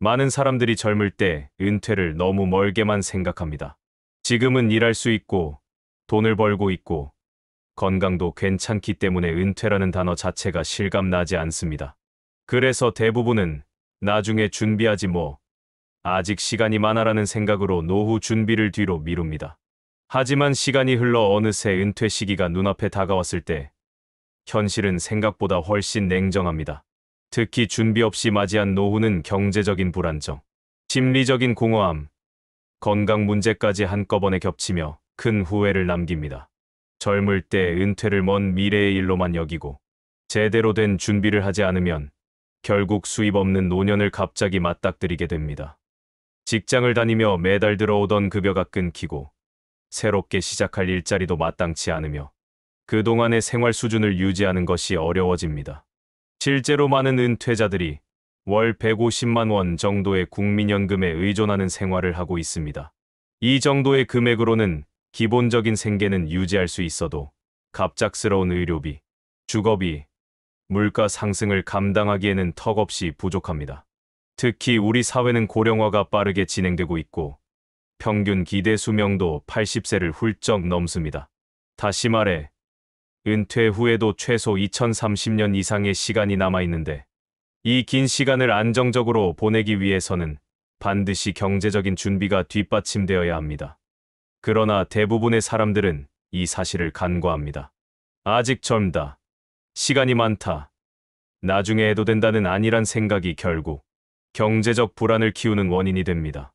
많은 사람들이 젊을 때 은퇴를 너무 멀게만 생각합니다. 지금은 일할 수 있고 돈을 벌고 있고 건강도 괜찮기 때문에 은퇴라는 단어 자체가 실감나지 않습니다. 그래서 대부분은 나중에 준비하지 뭐, 아직 시간이 많아라는 생각으로 노후 준비를 뒤로 미룹니다. 하지만 시간이 흘러 어느새 은퇴 시기가 눈앞에 다가왔을 때 현실은 생각보다 훨씬 냉정합니다. 특히 준비 없이 맞이한 노후는 경제적인 불안정, 심리적인 공허함, 건강 문제까지 한꺼번에 겹치며 큰 후회를 남깁니다. 젊을 때 은퇴를 먼 미래의 일로만 여기고 제대로 된 준비를 하지 않으면 결국 수입 없는 노년을 갑자기 맞닥뜨리게 됩니다. 직장을 다니며 매달 들어오던 급여가 끊기고 새롭게 시작할 일자리도 마땅치 않으며 그동안의 생활 수준을 유지하는 것이 어려워집니다. 실제로 많은 은퇴자들이 월 150만 원 정도의 국민연금에 의존하는 생활을 하고 있습니다. 이 정도의 금액으로는 기본적인 생계는 유지할 수 있어도 갑작스러운 의료비, 주거비, 물가 상승을 감당하기에는 턱없이 부족합니다. 특히 우리 사회는 고령화가 빠르게 진행되고 있고 평균 기대 수명도 80세를 훌쩍 넘습니다. 다시 말해 은퇴 후에도 최소 2030년 이상의 시간이 남아있는데 이 긴 시간을 안정적으로 보내기 위해서는 반드시 경제적인 준비가 뒷받침되어야 합니다. 그러나 대부분의 사람들은 이 사실을 간과합니다. 아직 젊다, 시간이 많다, 나중에 해도 된다는 안일한 생각이 결국 경제적 불안을 키우는 원인이 됩니다.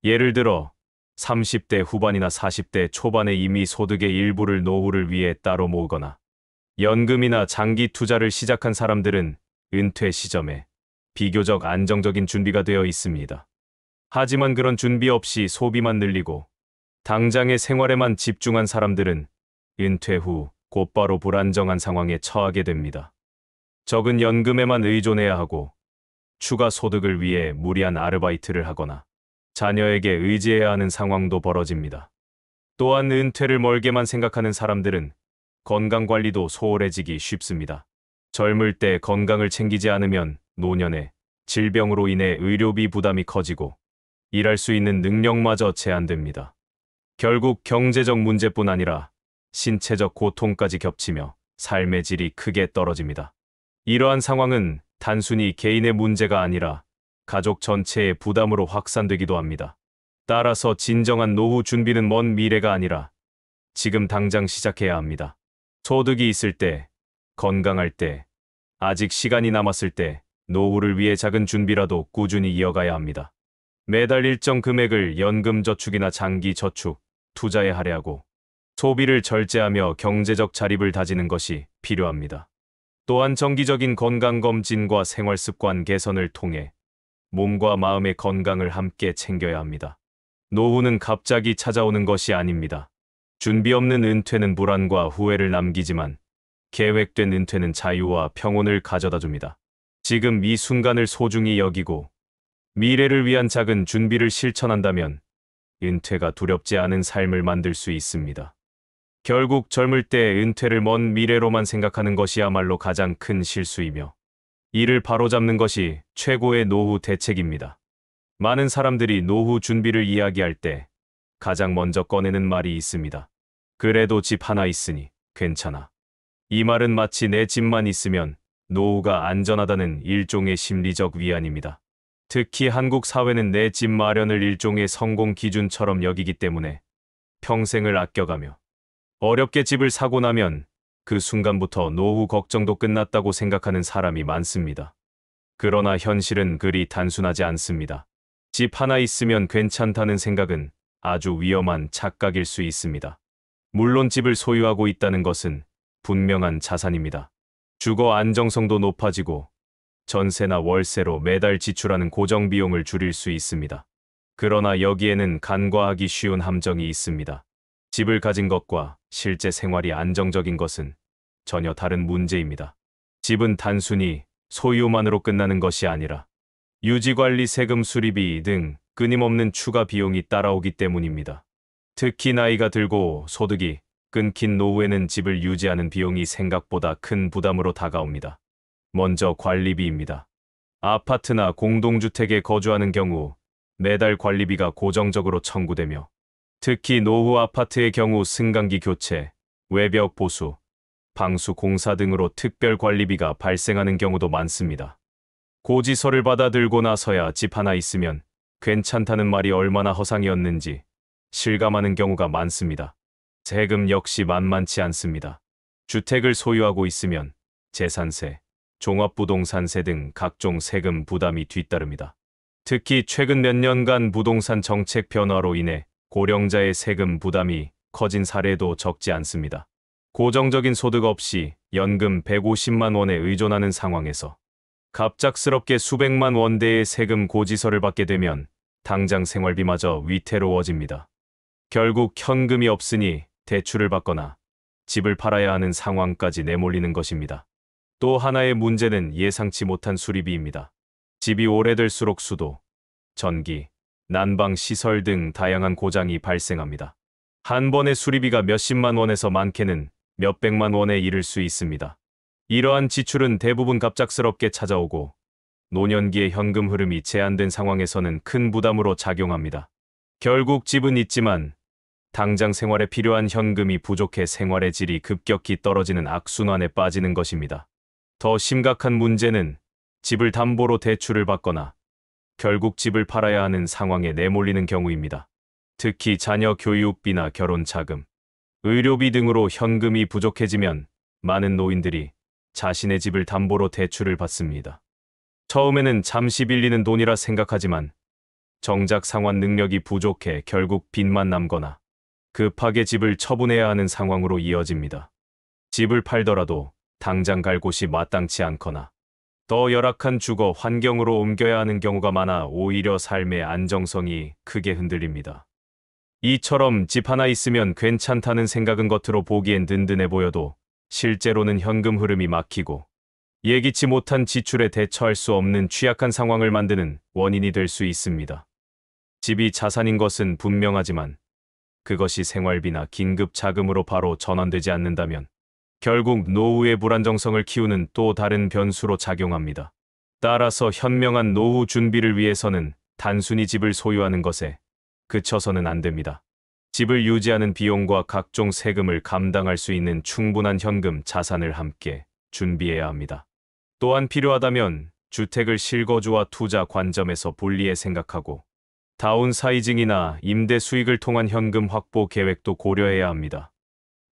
예를 들어 30대 후반이나 40대 초반에 이미 소득의 일부를 노후를 위해 따로 모으거나 연금이나 장기 투자를 시작한 사람들은 은퇴 시점에 비교적 안정적인 준비가 되어 있습니다. 하지만 그런 준비 없이 소비만 늘리고 당장의 생활에만 집중한 사람들은 은퇴 후 곧바로 불안정한 상황에 처하게 됩니다. 적은 연금에만 의존해야 하고 추가 소득을 위해 무리한 아르바이트를 하거나 자녀에게 의지해야 하는 상황도 벌어집니다. 또한 은퇴를 멀게만 생각하는 사람들은 건강관리도 소홀해지기 쉽습니다. 젊을 때 건강을 챙기지 않으면 노년에 질병으로 인해 의료비 부담이 커지고 일할 수 있는 능력마저 제한됩니다. 결국 경제적 문제뿐 아니라 신체적 고통까지 겹치며 삶의 질이 크게 떨어집니다. 이러한 상황은 단순히 개인의 문제가 아니라 가족 전체의 부담으로 확산되기도 합니다. 따라서 진정한 노후 준비는 먼 미래가 아니라 지금 당장 시작해야 합니다. 소득이 있을 때, 건강할 때, 아직 시간이 남았을 때 노후를 위해 작은 준비라도 꾸준히 이어가야 합니다. 매달 일정 금액을 연금 저축이나 장기 저축, 투자에 할애하고 소비를 절제하며 경제적 자립을 다지는 것이 필요합니다. 또한 정기적인 건강검진과 생활습관 개선을 통해 몸과 마음의 건강을 함께 챙겨야 합니다. 노후는 갑자기 찾아오는 것이 아닙니다. 준비 없는 은퇴는 불안과 후회를 남기지만 계획된 은퇴는 자유와 평온을 가져다 줍니다. 지금 이 순간을 소중히 여기고 미래를 위한 작은 준비를 실천한다면 은퇴가 두렵지 않은 삶을 만들 수 있습니다. 결국 젊을 때 은퇴를 먼 미래로만 생각하는 것이야말로 가장 큰 실수이며 이를 바로잡는 것이 최고의 노후 대책입니다. 많은 사람들이 노후 준비를 이야기할 때 가장 먼저 꺼내는 말이 있습니다. 그래도 집 하나 있으니 괜찮아. 이 말은 마치 내 집만 있으면 노후가 안전하다는 일종의 심리적 위안입니다. 특히 한국 사회는 내 집 마련을 일종의 성공 기준처럼 여기기 때문에 평생을 아껴가며 어렵게 집을 사고 나면 그 순간부터 노후 걱정도 끝났다고 생각하는 사람이 많습니다. 그러나 현실은 그리 단순하지 않습니다. 집 하나 있으면 괜찮다는 생각은 아주 위험한 착각일 수 있습니다. 물론 집을 소유하고 있다는 것은 분명한 자산입니다. 주거 안정성도 높아지고 전세나 월세로 매달 지출하는 고정 비용을 줄일 수 있습니다. 그러나 여기에는 간과하기 쉬운 함정이 있습니다. 집을 가진 것과 실제 생활이 안정적인 것은 전혀 다른 문제입니다. 집은 단순히 소유만으로 끝나는 것이 아니라 유지관리, 세금 수리비 등 끊임없는 추가 비용이 따라오기 때문입니다. 특히 나이가 들고 소득이 끊긴 노후에는 집을 유지하는 비용이 생각보다 큰 부담으로 다가옵니다. 먼저 관리비입니다. 아파트나 공동주택에 거주하는 경우 매달 관리비가 고정적으로 청구되며 특히 노후 아파트의 경우 승강기 교체, 외벽 보수, 방수 공사 등으로 특별 관리비가 발생하는 경우도 많습니다. 고지서를 받아 들고 나서야 집 하나 있으면 괜찮다는 말이 얼마나 허상이었는지 실감하는 경우가 많습니다. 세금 역시 만만치 않습니다. 주택을 소유하고 있으면 재산세, 종합부동산세 등 각종 세금 부담이 뒤따릅니다. 특히 최근 몇 년간 부동산 정책 변화로 인해 고령자의 세금 부담이 커진 사례도 적지 않습니다. 고정적인 소득 없이 연금 150만 원에 의존하는 상황에서 갑작스럽게 수백만 원대의 세금 고지서를 받게 되면 당장 생활비마저 위태로워집니다. 결국 현금이 없으니 대출을 받거나 집을 팔아야 하는 상황까지 내몰리는 것입니다. 또 하나의 문제는 예상치 못한 수리비입니다. 집이 오래될수록 수도, 전기, 난방 시설 등 다양한 고장이 발생합니다. 한 번의 수리비가 몇십만 원에서 많게는 몇백만 원에 이를 수 있습니다. 이러한 지출은 대부분 갑작스럽게 찾아오고 노년기의 현금 흐름이 제한된 상황에서는 큰 부담으로 작용합니다. 결국 집은 있지만 당장 생활에 필요한 현금이 부족해 생활의 질이 급격히 떨어지는 악순환에 빠지는 것입니다. 더 심각한 문제는 집을 담보로 대출을 받거나 결국 집을 팔아야 하는 상황에 내몰리는 경우입니다. 특히 자녀 교육비나 결혼 자금, 의료비 등으로 현금이 부족해지면 많은 노인들이 자신의 집을 담보로 대출을 받습니다. 처음에는 잠시 빌리는 돈이라 생각하지만 정작 상환 능력이 부족해 결국 빚만 남거나 급하게 집을 처분해야 하는 상황으로 이어집니다. 집을 팔더라도 당장 갈 곳이 마땅치 않거나 더 열악한 주거 환경으로 옮겨야 하는 경우가 많아 오히려 삶의 안정성이 크게 흔들립니다. 이처럼 집 하나 있으면 괜찮다는 생각은 겉으로 보기엔 든든해 보여도 실제로는 현금 흐름이 막히고 예기치 못한 지출에 대처할 수 없는 취약한 상황을 만드는 원인이 될 수 있습니다. 집이 자산인 것은 분명하지만 그것이 생활비나 긴급 자금으로 바로 전환되지 않는다면 결국 노후의 불안정성을 키우는 또 다른 변수로 작용합니다. 따라서 현명한 노후 준비를 위해서는 단순히 집을 소유하는 것에 그쳐서는 안 됩니다. 집을 유지하는 비용과 각종 세금을 감당할 수 있는 충분한 현금 자산을 함께 준비해야 합니다. 또한 필요하다면 주택을 실거주와 투자 관점에서 분리해 생각하고 다운사이징이나 임대 수익을 통한 현금 확보 계획도 고려해야 합니다.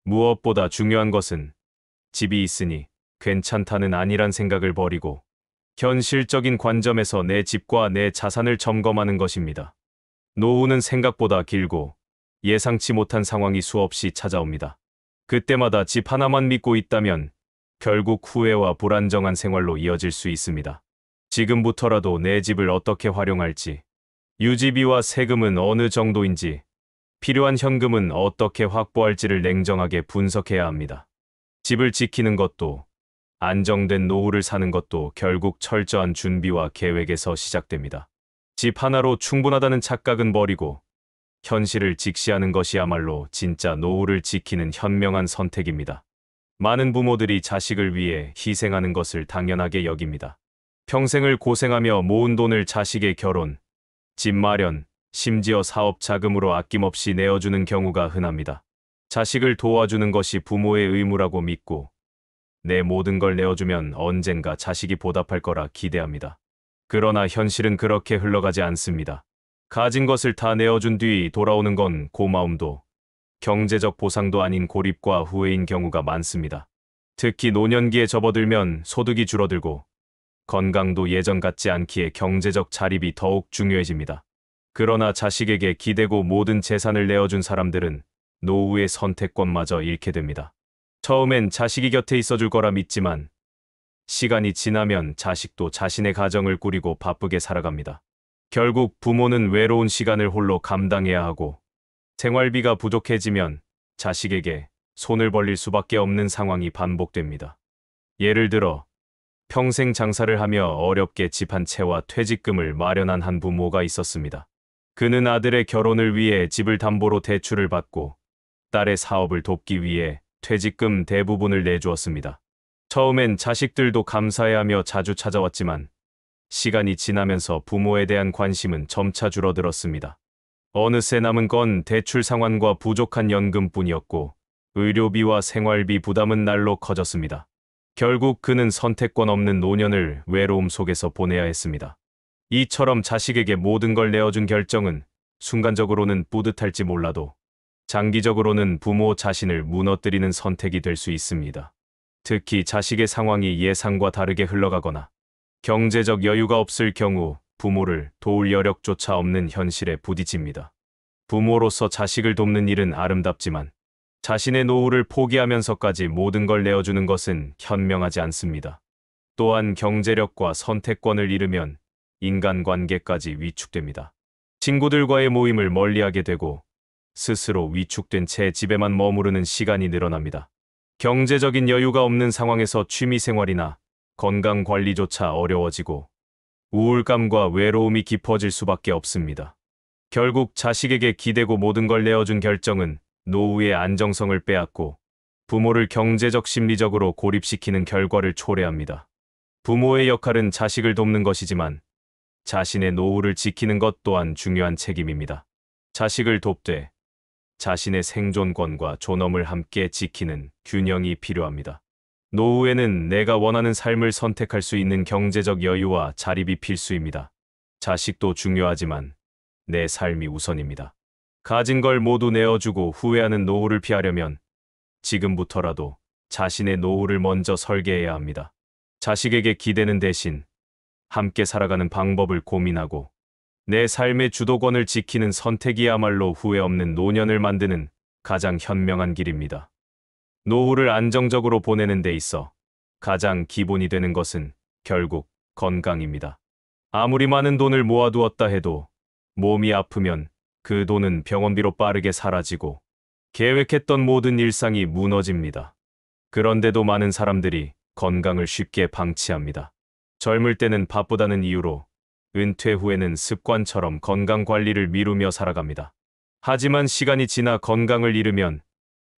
무엇보다 중요한 것은 집이 있으니 괜찮다는 아니란 생각을 버리고 현실적인 관점에서 내 집과 내 자산을 점검하는 것입니다. 노후는 생각보다 길고 예상치 못한 상황이 수없이 찾아옵니다. 그때마다 집 하나만 믿고 있다면 결국 후회와 불안정한 생활로 이어질 수 있습니다. 지금부터라도 내 집을 어떻게 활용할지, 유지비와 세금은 어느 정도인지, 필요한 현금은 어떻게 확보할지를 냉정하게 분석해야 합니다. 집을 지키는 것도, 안정된 노후를 사는 것도 결국 철저한 준비와 계획에서 시작됩니다. 집 하나로 충분하다는 착각은 버리고 현실을 직시하는 것이야말로 진짜 노후를 지키는 현명한 선택입니다. 많은 부모들이 자식을 위해 희생하는 것을 당연하게 여깁니다. 평생을 고생하며 모은 돈을 자식의 결혼, 집 마련, 심지어 사업 자금으로 아낌없이 내어주는 경우가 흔합니다. 자식을 도와주는 것이 부모의 의무라고 믿고 내 모든 걸 내어주면 언젠가 자식이 보답할 거라 기대합니다. 그러나 현실은 그렇게 흘러가지 않습니다. 가진 것을 다 내어준 뒤 돌아오는 건 고마움도 경제적 보상도 아닌 고립과 후회인 경우가 많습니다. 특히 노년기에 접어들면 소득이 줄어들고 건강도 예전 같지 않기에 경제적 자립이 더욱 중요해집니다. 그러나 자식에게 기대고 모든 재산을 내어준 사람들은 노후의 선택권마저 잃게 됩니다. 처음엔 자식이 곁에 있어줄 거라 믿지만 시간이 지나면 자식도 자신의 가정을 꾸리고 바쁘게 살아갑니다. 결국 부모는 외로운 시간을 홀로 감당해야 하고 생활비가 부족해지면 자식에게 손을 벌릴 수밖에 없는 상황이 반복됩니다. 예를 들어 평생 장사를 하며 어렵게 집 한 채와 퇴직금을 마련한 한 부모가 있었습니다. 그는 아들의 결혼을 위해 집을 담보로 대출을 받고 딸의 사업을 돕기 위해 퇴직금 대부분을 내주었습니다. 처음엔 자식들도 감사해하며 자주 찾아왔지만 시간이 지나면서 부모에 대한 관심은 점차 줄어들었습니다. 어느새 남은 건 대출 상환과 부족한 연금뿐이었고 의료비와 생활비 부담은 날로 커졌습니다. 결국 그는 선택권 없는 노년을 외로움 속에서 보내야 했습니다. 이처럼 자식에게 모든 걸 내어준 결정은 순간적으로는 뿌듯할지 몰라도 장기적으로는 부모 자신을 무너뜨리는 선택이 될 수 있습니다. 특히 자식의 상황이 예상과 다르게 흘러가거나 경제적 여유가 없을 경우 부모를 도울 여력조차 없는 현실에 부딪힙니다. 부모로서 자식을 돕는 일은 아름답지만 자신의 노후를 포기하면서까지 모든 걸 내어주는 것은 현명하지 않습니다. 또한 경제력과 선택권을 잃으면 인간관계까지 위축됩니다. 친구들과의 모임을 멀리하게 되고 스스로 위축된 채 집에만 머무르는 시간이 늘어납니다. 경제적인 여유가 없는 상황에서 취미생활이나 건강관리조차 어려워지고 우울감과 외로움이 깊어질 수밖에 없습니다. 결국 자식에게 기대고 모든 걸 내어준 결정은 노후의 안정성을 빼앗고 부모를 경제적 심리적으로 고립시키는 결과를 초래합니다. 부모의 역할은 자식을 돕는 것이지만 자신의 노후를 지키는 것 또한 중요한 책임입니다. 자식을 돕되 자신의 생존권과 존엄을 함께 지키는 균형이 필요합니다. 노후에는 내가 원하는 삶을 선택할 수 있는 경제적 여유와 자립이 필수입니다. 자식도 중요하지만 내 삶이 우선입니다. 가진 걸 모두 내어주고 후회하는 노후를 피하려면 지금부터라도 자신의 노후를 먼저 설계해야 합니다. 자식에게 기대는 대신 함께 살아가는 방법을 고민하고 내 삶의 주도권을 지키는 선택이야말로 후회 없는 노년을 만드는 가장 현명한 길입니다. 노후를 안정적으로 보내는 데 있어 가장 기본이 되는 것은 결국 건강입니다. 아무리 많은 돈을 모아두었다 해도 몸이 아프면 그 돈은 병원비로 빠르게 사라지고 계획했던 모든 일상이 무너집니다. 그런데도 많은 사람들이 건강을 쉽게 방치합니다. 젊을 때는 바쁘다는 이유로 은퇴 후에는 습관처럼 건강 관리를 미루며 살아갑니다. 하지만 시간이 지나 건강을 잃으면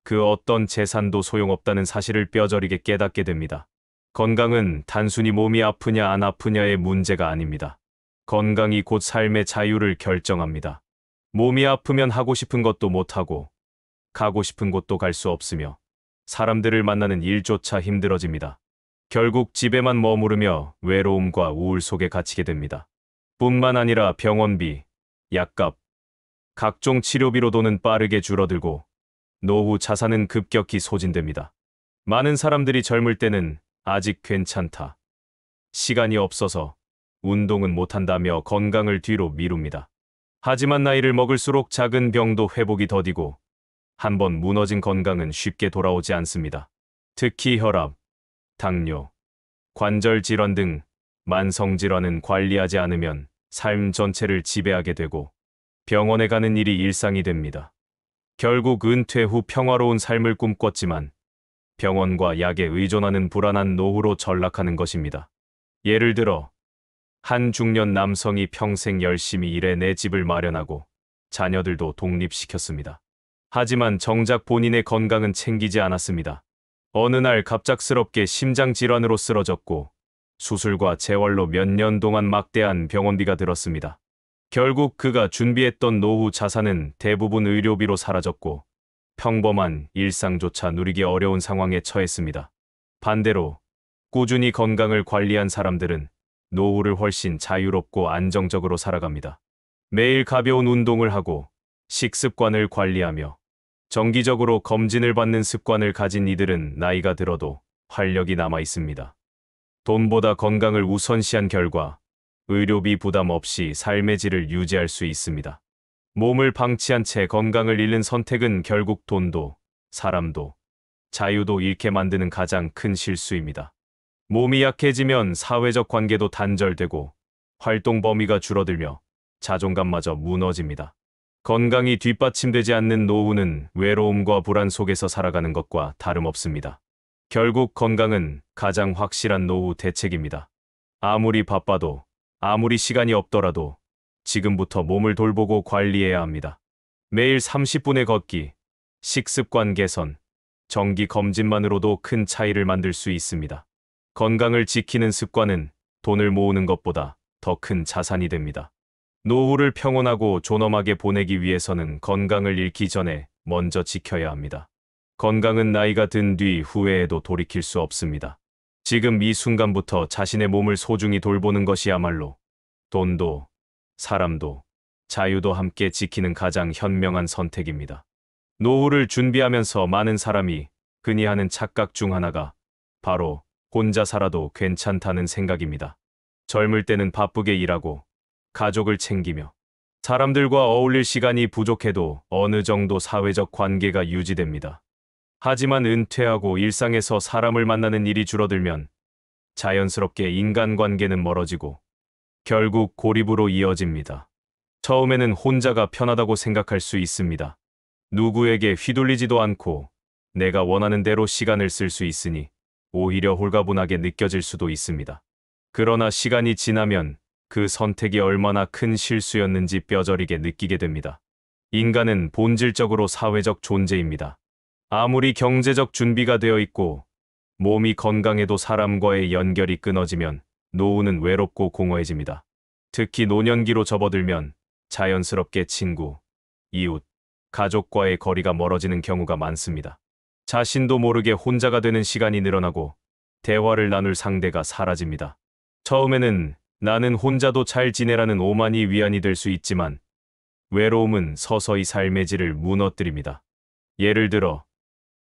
그 어떤 재산도 소용없다는 사실을 뼈저리게 깨닫게 됩니다. 건강은 단순히 몸이 아프냐 안 아프냐의 문제가 아닙니다. 건강이 곧 삶의 자유를 결정합니다. 몸이 아프면 하고 싶은 것도 못하고 가고 싶은 곳도 갈 수 없으며 사람들을 만나는 일조차 힘들어집니다. 결국 집에만 머무르며 외로움과 우울 속에 갇히게 됩니다. 뿐만 아니라 병원비, 약값, 각종 치료비로 돈은 빠르게 줄어들고 노후 자산은 급격히 소진됩니다. 많은 사람들이 젊을 때는 아직 괜찮다, 시간이 없어서 운동은 못한다며 건강을 뒤로 미룹니다. 하지만 나이를 먹을수록 작은 병도 회복이 더디고 한번 무너진 건강은 쉽게 돌아오지 않습니다. 특히 혈압, 당뇨, 관절 질환 등 만성 질환은 관리하지 않으면 삶 전체를 지배하게 되고 병원에 가는 일이 일상이 됩니다. 결국 은퇴 후 평화로운 삶을 꿈꿨지만 병원과 약에 의존하는 불안한 노후로 전락하는 것입니다. 예를 들어 한 중년 남성이 평생 열심히 일해 내 집을 마련하고 자녀들도 독립시켰습니다. 하지만 정작 본인의 건강은 챙기지 않았습니다. 어느 날 갑작스럽게 심장질환으로 쓰러졌고 수술과 재활로 몇 년 동안 막대한 병원비가 들었습니다. 결국 그가 준비했던 노후 자산은 대부분 의료비로 사라졌고 평범한 일상조차 누리기 어려운 상황에 처했습니다. 반대로 꾸준히 건강을 관리한 사람들은 노후를 훨씬 자유롭고 안정적으로 살아갑니다. 매일 가벼운 운동을 하고 식습관을 관리하며 정기적으로 검진을 받는 습관을 가진 이들은 나이가 들어도 활력이 남아 있습니다. 돈보다 건강을 우선시한 결과 의료비 부담 없이 삶의 질을 유지할 수 있습니다. 몸을 방치한 채 건강을 잃는 선택은 결국 돈도, 사람도, 자유도 잃게 만드는 가장 큰 실수입니다. 몸이 약해지면 사회적 관계도 단절되고 활동 범위가 줄어들며 자존감마저 무너집니다. 건강이 뒷받침되지 않는 노후는 외로움과 불안 속에서 살아가는 것과 다름없습니다. 결국 건강은 가장 확실한 노후 대책입니다. 아무리 바빠도, 아무리 시간이 없더라도 지금부터 몸을 돌보고 관리해야 합니다. 매일 30분의 걷기, 식습관 개선, 정기 검진만으로도 큰 차이를 만들 수 있습니다. 건강을 지키는 습관은 돈을 모으는 것보다 더 큰 자산이 됩니다. 노후를 평온하고 존엄하게 보내기 위해서는 건강을 잃기 전에 먼저 지켜야 합니다. 건강은 나이가 든 뒤 후회해도 돌이킬 수 없습니다. 지금 이 순간부터 자신의 몸을 소중히 돌보는 것이야말로 돈도, 사람도, 자유도 함께 지키는 가장 현명한 선택입니다. 노후를 준비하면서 많은 사람이 흔히 하는 착각 중 하나가 바로 혼자 살아도 괜찮다는 생각입니다. 젊을 때는 바쁘게 일하고 가족을 챙기며 사람들과 어울릴 시간이 부족해도 어느 정도 사회적 관계가 유지됩니다. 하지만 은퇴하고 일상에서 사람을 만나는 일이 줄어들면 자연스럽게 인간관계는 멀어지고 결국 고립으로 이어집니다. 처음에는 혼자가 편하다고 생각할 수 있습니다. 누구에게 휘둘리지도 않고 내가 원하는 대로 시간을 쓸 수 있으니 오히려 홀가분하게 느껴질 수도 있습니다. 그러나 시간이 지나면 그 선택이 얼마나 큰 실수였는지 뼈저리게 느끼게 됩니다. 인간은 본질적으로 사회적 존재입니다. 아무리 경제적 준비가 되어 있고 몸이 건강해도 사람과의 연결이 끊어지면 노후는 외롭고 공허해집니다. 특히 노년기로 접어들면 자연스럽게 친구, 이웃, 가족과의 거리가 멀어지는 경우가 많습니다. 자신도 모르게 혼자가 되는 시간이 늘어나고 대화를 나눌 상대가 사라집니다. 처음에는 나는 혼자도 잘 지내라는 오만이 위안이 될 수 있지만 외로움은 서서히 삶의 질을 무너뜨립니다. 예를 들어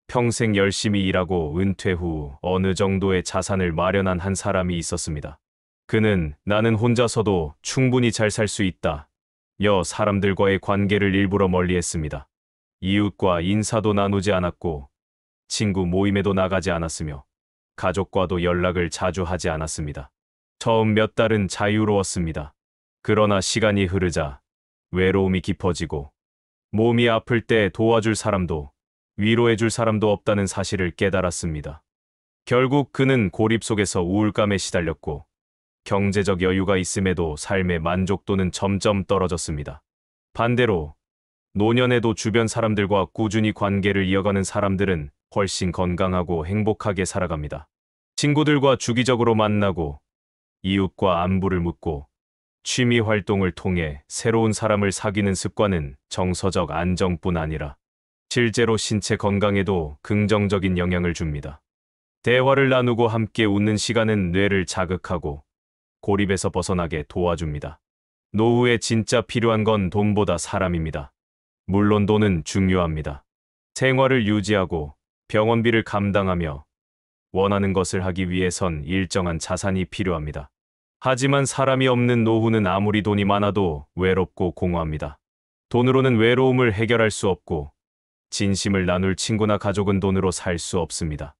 평생 열심히 일하고 은퇴 후 어느 정도의 자산을 마련한 한 사람이 있었습니다. 그는 나는 혼자서도 충분히 잘 살 수 있다 여 사람들과의 관계를 일부러 멀리했습니다. 이웃과 인사도 나누지 않았고 친구 모임에도 나가지 않았으며 가족과도 연락을 자주 하지 않았습니다. 처음 몇 달은 자유로웠습니다. 그러나 시간이 흐르자 외로움이 깊어지고 몸이 아플 때 도와줄 사람도 위로해줄 사람도 없다는 사실을 깨달았습니다. 결국 그는 고립 속에서 우울감에 시달렸고 경제적 여유가 있음에도 삶의 만족도는 점점 떨어졌습니다. 반대로 노년에도 주변 사람들과 꾸준히 관계를 이어가는 사람들은 훨씬 건강하고 행복하게 살아갑니다. 친구들과 주기적으로 만나고 이웃과 안부를 묻고 취미 활동을 통해 새로운 사람을 사귀는 습관은 정서적 안정뿐 아니라 실제로 신체 건강에도 긍정적인 영향을 줍니다. 대화를 나누고 함께 웃는 시간은 뇌를 자극하고 고립에서 벗어나게 도와줍니다. 노후에 진짜 필요한 건 돈보다 사람입니다. 물론 돈은 중요합니다. 생활을 유지하고 병원비를 감당하며 원하는 것을 하기 위해선 일정한 자산이 필요합니다. 하지만 사람이 없는 노후는 아무리 돈이 많아도 외롭고 공허합니다. 돈으로는 외로움을 해결할 수 없고 진심을 나눌 친구나 가족은 돈으로 살 수 없습니다.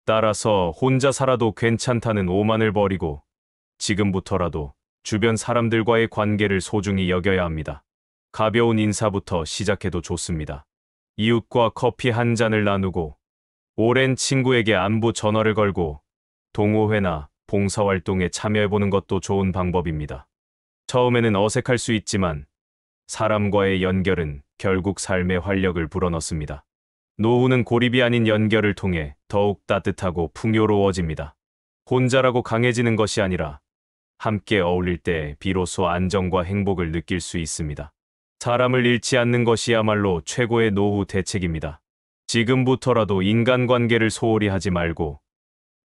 따라서 혼자 살아도 괜찮다는 오만을 버리고 지금부터라도 주변 사람들과의 관계를 소중히 여겨야 합니다. 가벼운 인사부터 시작해도 좋습니다. 이웃과 커피 한 잔을 나누고 오랜 친구에게 안부 전화를 걸고 동호회나 봉사활동에 참여해보는 것도 좋은 방법입니다. 처음에는 어색할 수 있지만 사람과의 연결은 결국 삶의 활력을 불어넣습니다. 노후는 고립이 아닌 연결을 통해 더욱 따뜻하고 풍요로워집니다. 혼자라고 강해지는 것이 아니라 함께 어울릴 때 비로소 안정과 행복을 느낄 수 있습니다. 사람을 잃지 않는 것이야말로 최고의 노후 대책입니다. 지금부터라도 인간관계를 소홀히 하지 말고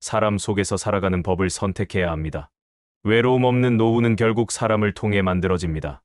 사람 속에서 살아가는 법을 선택해야 합니다. 외로움 없는 노후는 결국 사람을 통해 만들어집니다.